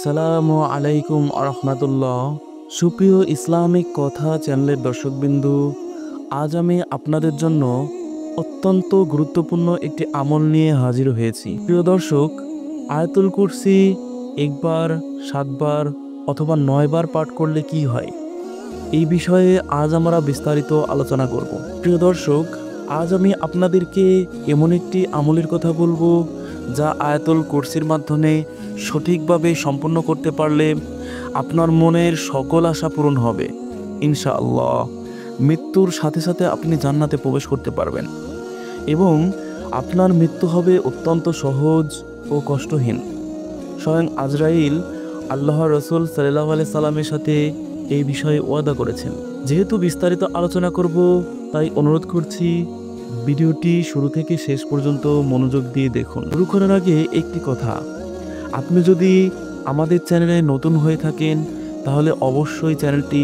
আসসালামু আলাইকুম আরহামাতুল্লাহ। সুপ্রিয় ইসলামিক কথা চ্যানেলের দর্শকবিন্দু, আজ আমি আপনাদের জন্য অত্যন্ত গুরুত্বপূর্ণ একটি আমল নিয়ে হাজির হয়েছি। প্রিয় দর্শক, আয়াতুল কুরসি একবার, 7 বার অথবা 9 বার পাঠ করলে কি হয়, এই বিষয়ে আজ আমরা বিস্তারিত আলোচনা করব। প্রিয় দর্শক, আজ আমি আপনাদেরকে এমন একটি আমলের কথা বলবো যা আয়াতুল কুরসির মাধ্যমে সঠিকভাবে সম্পন্ন করতে পারলে আপনার মনের সকল আশা পূরণ হবে ইনশাআল্লাহ। মৃত্যুর সাথে সাথে আপনি জান্নাতে প্রবেশ করতে পারবেন এবং আপনার মৃত্যু হবে অত্যন্ত সহজ ও কষ্টহীন। স্বয়ং আজরাইল আল্লাহর রসুল সাল্লাল্লাহু আলাইহি সাল্লামের সাথে এই বিষয়ে ওয়াদা করেছেন। যেহেতু বিস্তারিত আলোচনা করব, তাই অনুরোধ করছি ভিডিওটি শুরু থেকে শেষ পর্যন্ত মনোযোগ দিয়ে দেখুন। শুরু করার আগে একটি কথা, আপনি যদি আমাদের চ্যানেলে নতুন হয়ে থাকেন তাহলে অবশ্যই চ্যানেলটি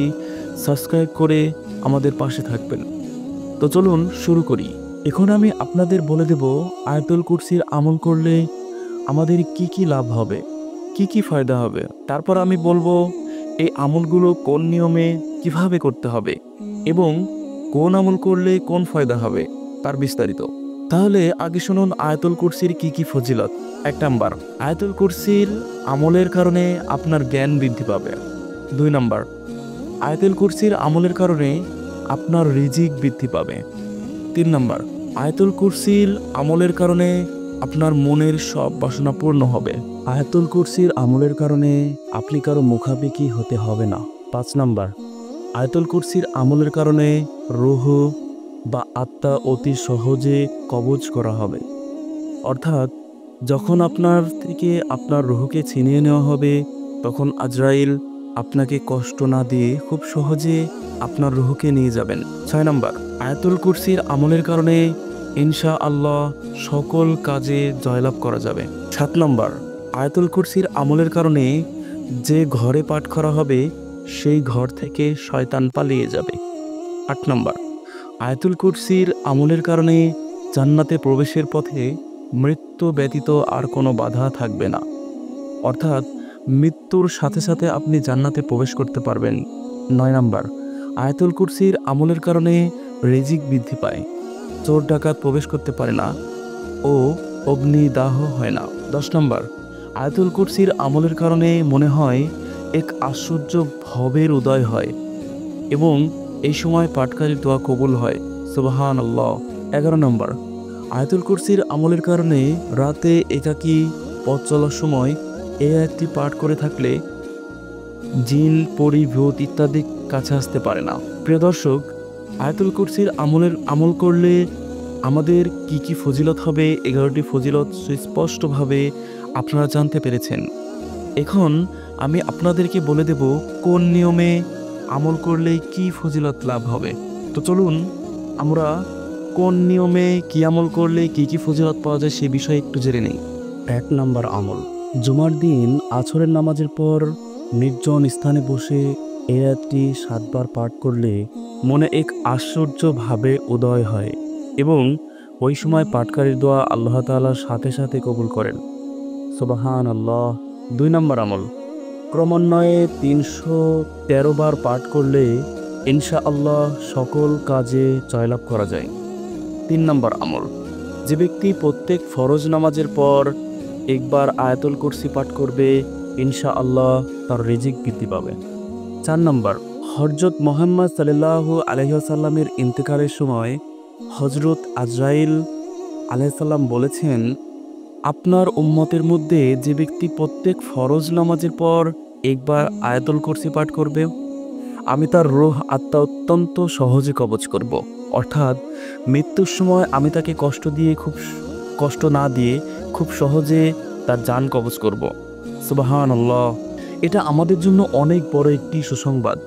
সাবস্ক্রাইব করে আমাদের পাশে থাকবেন। তো চলুন শুরু করি। এখন আমি আপনাদের বলে দেব আয়াতুল কুরসির আমল করলে আমাদের কি কি লাভ হবে, কি কি ফায়দা হবে। তারপর আমি বলবো এই আমলগুলো কোন নিয়মে কিভাবে করতে হবে এবং কোন আমল করলে কোন ফায়দা হবে তার বিস্তারিত। তাহলে আগে শুনুন আয়াতুল কুরসির কি কি ফজিলত। 1 নাম্বার, আয়াতুল কুরসির আমলের কারণে আপনার জ্ঞান বৃদ্ধি পাবে। 2 নাম্বার, আয়াতুল কুরসির আমলের কারণে আপনার রিজিক বৃদ্ধি পাবে। 3 নাম্বার, আয়াতুল কুরসির আমলের কারণে আপনার মনের সব বাসনা পূর্ণ হবে। আয়াতুল কুরসির আমলের কারণে আপনি কারো মুখাপেক্ষী হতে হবে না। 5 নাম্বার, আয়াতুল কুরসির আমলের কারণে রূহ বা আত্মা অতি সহজে কবজ করা হবে। অর্থাৎ যখন আপনার থেকে আপনার রূহকে ছিনিয়ে নেওয়া হবে, তখন আজরাইল আপনাকে কষ্ট না দিয়ে খুব সহজে আপনার রূহকে নিয়ে যাবেন। 6 নাম্বার, আয়াতুল কুরসির আমলের কারণে ইনশাআল্লাহ সকল কাজে জয়লাভ করা যাবে। 7 নাম্বার, আয়াতুল কুরসির আমলের কারণে যে ঘরে পাঠ করা হবে সেই ঘর থেকে শয়তান পালিয়ে যাবে। 8 নাম্বার, আয়াতুল কুরসির আমলের কারণে জান্নাতে প্রবেশের পথে মৃত্যু ব্যতীত আর কোনো বাধা থাকবে না। অর্থাৎ মৃত্যুর সাথে সাথে আপনি জান্নাতে প্রবেশ করতে পারবেন। 9 নাম্বার, আয়াতুল কুরসির আমলের কারণে রিজিক বৃদ্ধি পায়, চোর ডাকাত প্রবেশ করতে পারে না ও অগ্নিদাহ হয় না। 10 নাম্বার, আয়াতুল কুরসির আমলের কারণে মনে হয় এক আশ্চর্য ভবের উদয় হয় এবং এই সময় পাঠকারীর দোয়া কবুল হয়। সুবহানাল্লাহ। 11 নম্বর, আয়াতুল কুরসির আমলের কারণে রাতে একাকী পথ চলার সময় এই আয়াতটি পাঠ করে থাকলে জিন, পরি, ভূত ইত্যাদি কাছে আসতে পারে না। প্রিয় দর্শক, আয়াতুল কুরসির আমল করলে আমাদের কি কি ফজিলত হবে, 11টি ফজিলত সুস্পষ্টভাবে আপনারা জানতে পেরেছেন। এখন আমি আপনাদেরকে বলে দেব কোন নিয়মে আমল করলে কি ফজিলত লাভ হবে। তো চলুন আমরা কোন নিয়মে কি আমল করলে কি কি ফজিলত পাওয়া যায় সে বিষয়ে একটু জেনে নেই। 1 নাম্বার আমল, জুমার দিন আসরের নামাজের পর নির্জন স্থানে বসে এই আয়াতটি 7 বার পাঠ করলে মনে এক আশ্চর্য ভাবে উদয় হয় এবং ওই সময় পাঠকারীর দোয়া আল্লাহ তাআলার সাথে সাথে কবুল করেন। সুবহানাল্লাহ। 2 নাম্বার আমল, ক্রমান্বয়ে 313 বার পাঠ করলে ইনশাআল্লাহ সকল কাজে জয়লাভ করা যায়। 3 নাম্বার আমল, যে ব্যক্তি প্রত্যেক ফরজ নামাজের পর একবার আয়াতুল কুরসি পাঠ করবে ইনশাআল্লাহ তার রিজিক বৃদ্ধি পাবে। 4 নাম্বার, হযরত মুহাম্মদ সাল্লাল্লাহু আলাইহি ওয়াসাল্লামের ইন্তেকালের সময় হযরত আজরাইল আলাইহিস সালাম বলেছেন, আপনার উম্মতের মধ্যে যে ব্যক্তি প্রত্যেক ফরজ নামাজের পর একবার আয়াতুল কুরসি পাঠ করবে আমি তার রূহ আত্মা অত্যন্ত সহজে কবজ করব। অর্থাৎ মৃত্যুর সময় আমি তাকে কষ্ট না দিয়ে খুব সহজে তার জান কবজ করব। সুবহানাল্লাহ। এটা আমাদের জন্য অনেক বড় একটি সুসংবাদ।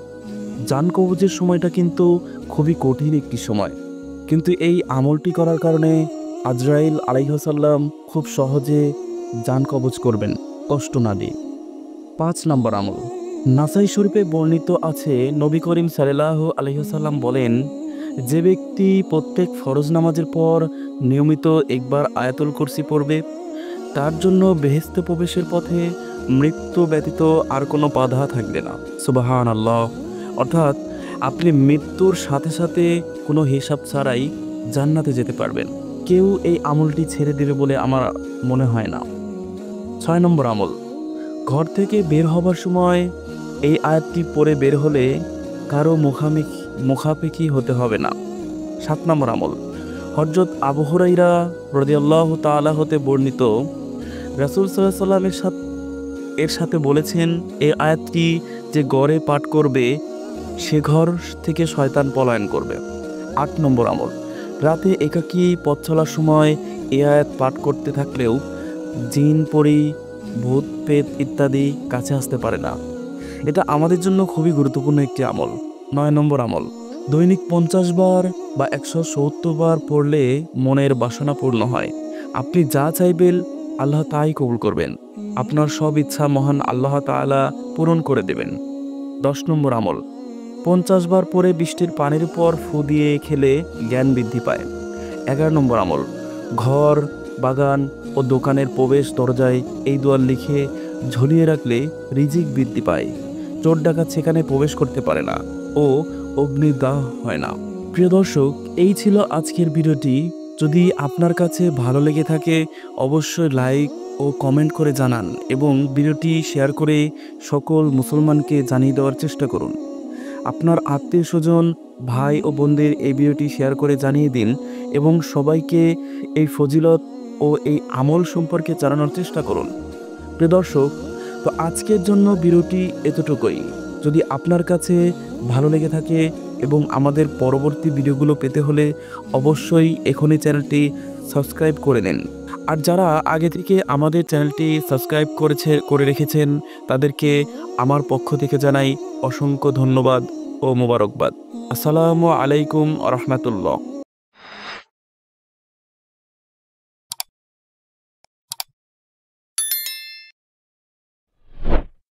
জান কবজের সময়টা কিন্তু খুবই কঠিন একটি সময়, কিন্তু এই আমলটি করার কারণে আজরাইল আলাইহিস সালাম খুব সহজে জান কবজ করবেন কষ্ট না দিয়ে। 5 নাম্বার আমল, নাসাই শরীফে বর্ণিত আছে নবী করিম সাল্লাল্লাহু আলাইহি ওয়াসাল্লাম বলেন, যে ব্যক্তি প্রত্যেক ফরজ নামাজের পর নিয়মিত একবার আয়াতুল কুরসি পড়বে তার জন্য বেহেশতে প্রবেশের পথে মৃত্যু ব্যতীত আর কোনো বাধা থাকবে না। সুবহানাল্লাহ। অর্থাৎ আপনি মৃত্যুর সাথে সাথে কোনো হিসাব ছাড়াই জান্নাতে যেতে পারবেন। কেউ এই আমলটি ছেড়ে দেবে বলে আমার মনে হয় না। 6 নম্বর আমল, ঘর থেকে বের হবার সময় এই আয়াতটি পড়ে বের হলে কারো মুখাপেক্ষি হতে হবে না। 7 নম্বর আমল, হযরত আবু হুরায়রা রাদিয়াল্লাহু তাআলা হতে বর্ণিত, রাসূল সাল্লাল্লাহু আলাইহি ওয়াসাল্লাম এর সাথে বলেছেন, এই আয়াতটি যে গড়ে পাঠ করবে সে ঘর থেকে শয়তান পলায়ন করবে। 8 নম্বর আমল, রাতে একাকী পথ চলার সময় এই আয়াত পাঠ করতে থাকলেও জিন পরি, ভূত পেত ইত্যাদি কাছে আসতে পারে না। এটা আমাদের জন্য খুবই গুরুত্বপূর্ণ একটি আমল। 9 নম্বর আমল, দৈনিক 50 বার বা 170 বার পড়লে মনের বাসনা পূর্ণ হয়। আপনি যা চাইবেন আল্লাহ তাই কবুল করবেন। আপনার সব ইচ্ছা মহান আল্লাহ তাআলা পূরণ করে দেবেন। 10 নম্বর আমল, 50 বার পরে বৃষ্টির পানির উপর ফু দিয়ে খেলে জ্ঞান বৃদ্ধি পায়। 11 নম্বর আমল, ঘর, বাগান ও দোকানের প্রবেশ দরজায় এই দোয়া লিখে ঝুলিয়ে রাখলে রিজিক বৃদ্ধি পায়। চোর ডাকাত সেখানে প্রবেশ করতে পারে না ও অগ্নিদাহ হয় না। প্রিয় দর্শক, এই ছিল আজকের ভিডিওটি। যদি আপনার কাছে ভালো লেগে থাকে অবশ্যই লাইক ও কমেন্ট করে জানান এবং ভিডিওটি শেয়ার করে সকল মুসলমানকে জানিয়ে দেওয়ার চেষ্টা করুন। আপনার আত্মীয় স্বজন, ভাই ও বোনদের এই ভিডিওটি শেয়ার করে জানিয়ে দিন এবং সবাইকে এই ফজিলত ও এই আমল সম্পর্কে জানানোর চেষ্টা করুন। প্রিয় দর্শক, তো আজকের জন্য ভিডিওটি এতটুকুই। যদি আপনার কাছে ভালো লেগে থাকে এবং আমাদের পরবর্তী ভিডিওগুলো পেতে হলে অবশ্যই এখনই চ্যানেলটি সাবস্ক্রাইব করে নিন। আর যারা আগে থেকে আমাদের চ্যানেলটি সাবস্ক্রাইব করে রেখেছেন তাদেরকে আমার পক্ষ থেকে জানাই অসংখ্য ধন্যবাদ ও মোবারকবাদ। আসসালামু আলাইকুম ওয়া রাহমাতুল্লাহ।